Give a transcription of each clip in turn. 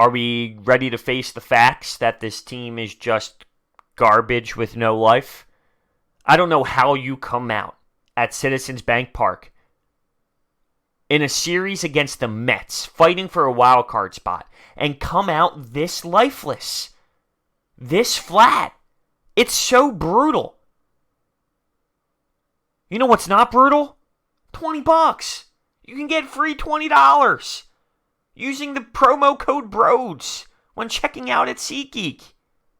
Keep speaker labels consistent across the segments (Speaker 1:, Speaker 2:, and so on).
Speaker 1: Are we ready to face the facts that this team is just garbage with no life? I don't know how you come out at Citizens Bank Park in a series against the Mets, fighting for a wild card spot, and come out this lifeless, this flat. It's so brutal. You know what's not brutal? $20. You can get free $20 using the promo code BRODES when checking out at SeatGeek.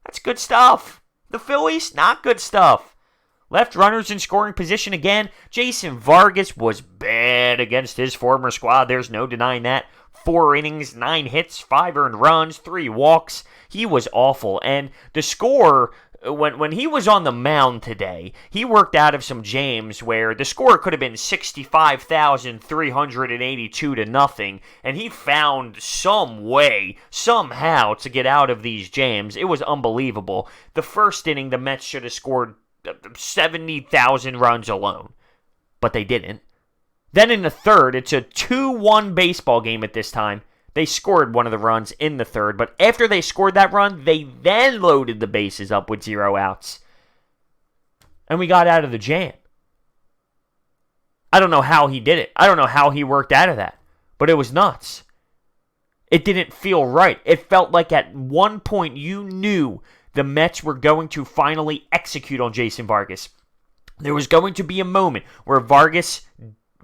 Speaker 1: That's good stuff. The Phillies, not good stuff. Left runners in scoring position again. Jason Vargas was bad against his former squad. There's no denying that. 4 innings, 9 hits, 5 earned runs, 3 walks. He was awful. And the score, when he was on the mound today, he worked out of some jams where the score could have been 65,382 to nothing, and he found some way, somehow, to get out of these jams. It was unbelievable. The first inning, the Mets should have scored 70,000 runs alone, but they didn't. Then in the third, it's a 2-1 baseball game at this time. They scored one of the runs in the third, but after they scored that run, they then loaded the bases up with 0 outs. And we got out of the jam. I don't know how he did it. I don't know how he worked out of that, but it was nuts. It didn't feel right. It felt like at one point you knew the Mets were going to finally execute on Jason Vargas. There was going to be a moment where Vargas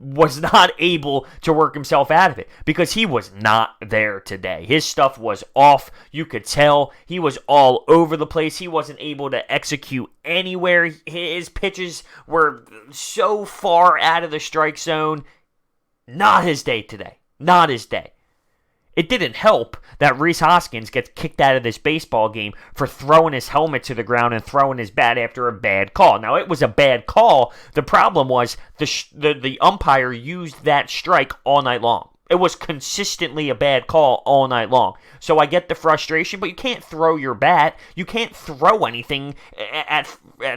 Speaker 1: was not able to work himself out of it because he was not there today. His stuff was off. You could tell he was all over the place. He wasn't able to execute anywhere. His pitches were so far out of the strike zone. Not his day today. Not his day. It didn't help that Rhys Hoskins gets kicked out of this baseball game for throwing his helmet to the ground and throwing his bat after a bad call. Now, it was a bad call. The problem was the umpire used that strike all night long. It was consistently a bad call all night long. So I get the frustration, but you can't throw your bat. You can't throw anything at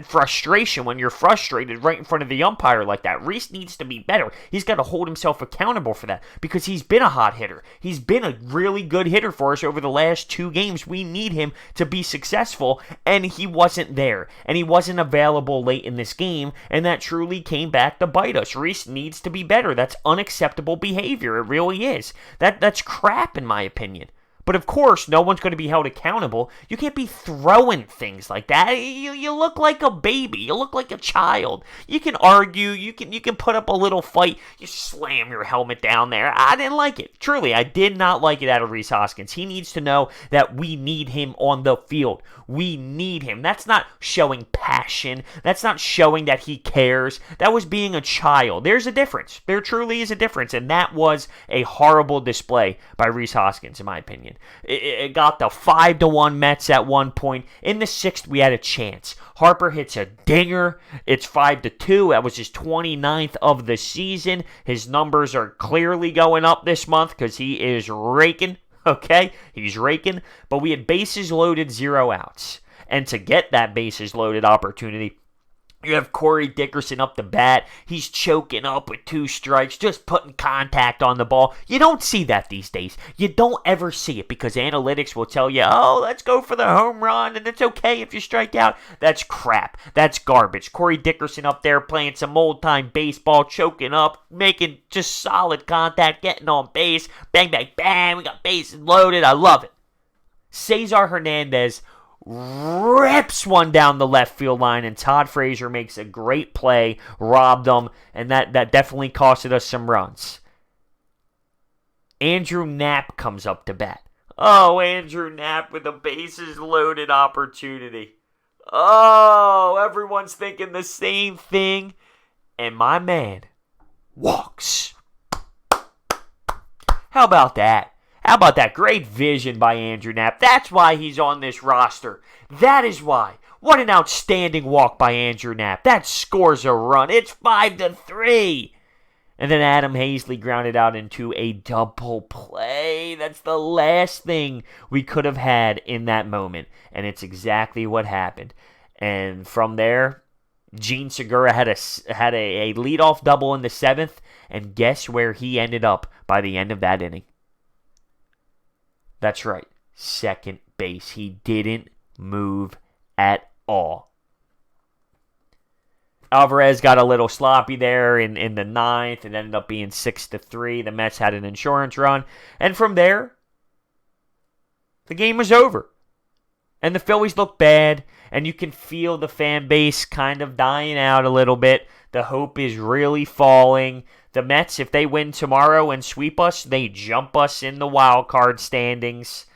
Speaker 1: frustration when you're frustrated right in front of the umpire like that. Rhys needs to be better. He's got to hold himself accountable for that because he's been a hot hitter. He's been a really good hitter for us over the last 2 games. We need him to be successful, and he wasn't there. And he wasn't available late in this game, and that truly came back to bite us. Rhys needs to be better. That's unacceptable behavior. It really is. That's crap in my opinion. But of course, no one's going to be held accountable. You can't be throwing things like that. You look like a baby. You look like a child. You can argue. You can put up a little fight. You slam your helmet down there. I didn't like it. Truly, I did not like it out of Rhys Hoskins. He needs to know that we need him on the field. We need him. That's not showing passion. That's not showing that he cares. That was being a child. There's a difference. There truly is a difference. And that was a horrible display by Rhys Hoskins, in my opinion. It got the 5-1 Mets at one point. In the 6th, we had a chance. Harper hits a dinger. It's 5-2. That was his 29th of the season. His numbers are clearly going up this month because he is raking. Okay? He's raking. But we had bases loaded, 0 outs. And to get that bases loaded opportunity, you have Corey Dickerson up the bat. He's choking up with 2 strikes, just putting contact on the ball. You don't see that these days. You don't ever see it because analytics will tell you, oh, let's go for the home run, and it's okay if you strike out. That's crap. That's garbage. Corey Dickerson up there playing some old-time baseball, choking up, making just solid contact, getting on base. Bang, bang, bang. We got bases loaded. I love it. Cesar Hernandez rips one down the left field line, and Todd Frazier makes a great play, robbed them, and that definitely costed us some runs. Andrew Knapp comes up to bat. Oh, Andrew Knapp with a bases loaded opportunity. Oh, everyone's thinking the same thing, and my man walks. How about that? How about that? Great vision by Andrew Knapp. That's why he's on this roster. That is why. What an outstanding walk by Andrew Knapp. That scores a run. It's 5-3. And then Adam Hazley grounded out into a double play. That's the last thing we could have had in that moment. And it's exactly what happened. And from there, Gene Segura had a leadoff double in the 7th. And guess where he ended up by the end of that inning? That's right, second base. He didn't move at all. Alvarez got a little sloppy there in the ninth and ended up being 6-3. The Mets had an insurance run. And from there, the game was over. And the Phillies look bad, and you can feel the fan base kind of dying out a little bit. The hope is really falling. The Mets, if they win tomorrow and sweep us, they jump us in the wild card standings.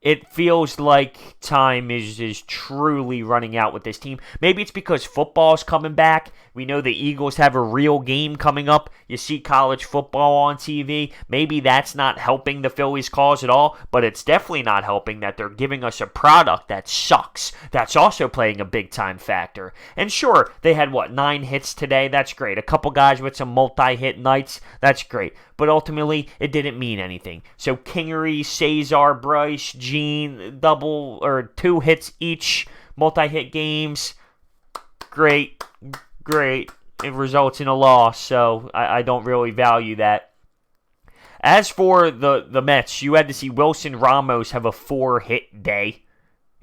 Speaker 1: It feels like time is truly running out with this team. Maybe it's because football's coming back. We know the Eagles have a real game coming up. You see college football on TV. Maybe that's not helping the Phillies' cause at all, but it's definitely not helping that they're giving us a product that sucks. That's also playing a big-time factor. And sure, they had, 9 hits today? That's great. A couple guys with some multi-hit nights? That's great. But ultimately, it didn't mean anything. So Kingery, Cesar, Bryce, Gene, 2 hits each, multi-hit games. Great. It results in a loss, so I don't really value that. As for the Mets, you had to see Wilson Ramos have a 4-hit day.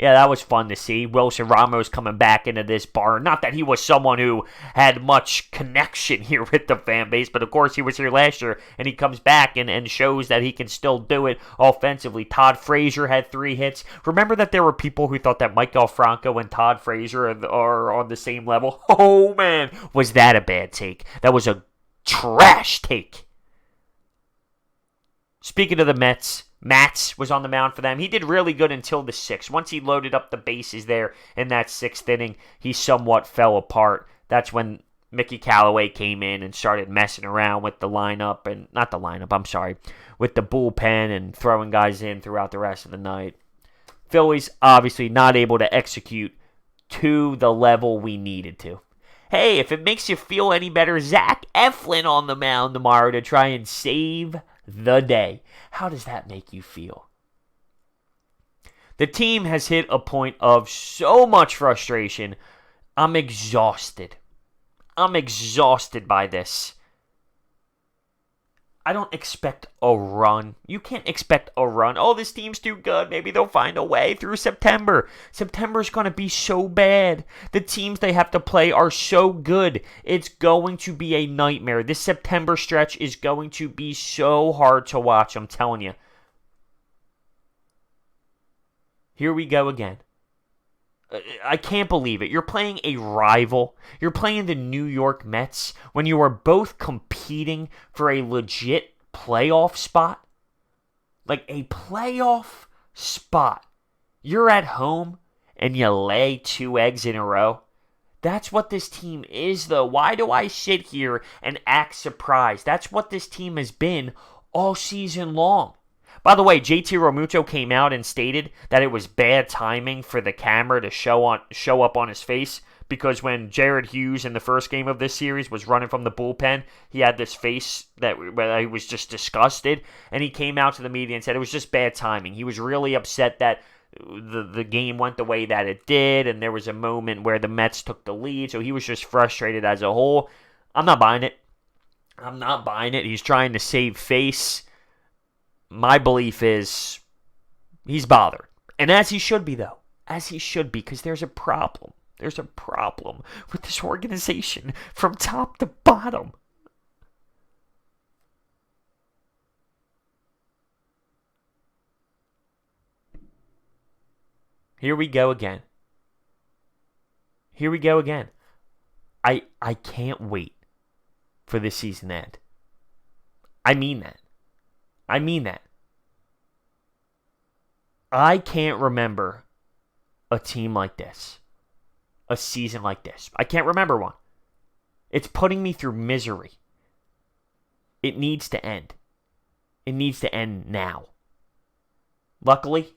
Speaker 1: Yeah, that was fun to see. Wilson Ramos coming back into this bar. Not that he was someone who had much connection here with the fan base, but of course he was here last year, and he comes back and shows that he can still do it offensively. Todd Frazier had 3 hits. Remember that there were people who thought that Michael Franco and Todd Frazier are on the same level? Oh, man, was that a bad take? That was a trash take. Speaking of the Mets, Matz was on the mound for them. He did really good until the 6th. Once he loaded up the bases there in that 6th inning, he somewhat fell apart. That's when Mickey Callaway came in and started messing around with the lineup, with the bullpen and throwing guys in throughout the rest of the night. Phillies obviously not able to execute to the level we needed to. Hey, if it makes you feel any better, Zach Eflin on the mound tomorrow to try and save the day. How does that make you feel? The team has hit a point of so much frustration. I'm exhausted. I'm exhausted by this. I don't expect a run. You can't expect a run. Oh, this team's too good. Maybe they'll find a way through September. September's going to be so bad. The teams they have to play are so good. It's going to be a nightmare. This September stretch is going to be so hard to watch, I'm telling you. Here we go again. I can't believe it. You're playing a rival. You're playing the New York Mets when you are both competing for a legit playoff spot. Like a playoff spot. You're at home and you lay 2 eggs in a row. That's what this team is, though. Why do I sit here and act surprised? That's what this team has been all season long. By the way, JT Realmuto came out and stated that it was bad timing for the camera to show up on his face because when Jared Hughes in the first game of this series was running from the bullpen, he had this face that he was just disgusted, and he came out to the media and said it was just bad timing. He was really upset that the game went the way that it did, and there was a moment where the Mets took the lead, so he was just frustrated as a whole. I'm not buying it. He's trying to save face. My belief is he's bothered. And as he should be, though. As he should be, because there's a problem. There's a problem with this organization from top to bottom. Here we go again. I can't wait for this season to end. I mean that. I can't remember a team like this. A season like this. I can't remember one. It's putting me through misery. It needs to end. It needs to end now. Luckily,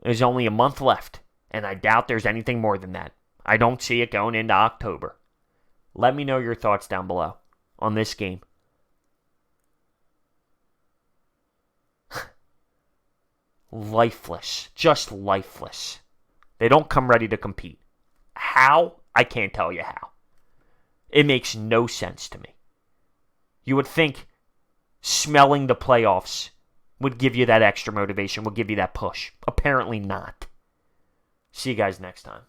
Speaker 1: there's only a month left, and I doubt there's anything more than that. I don't see it going into October. Let me know your thoughts down below on this game. Lifeless. Just lifeless. They don't come ready to compete. How? I can't tell you how. It makes no sense to me. You would think smelling the playoffs would give you that extra motivation, would give you that push. Apparently not. See you guys next time.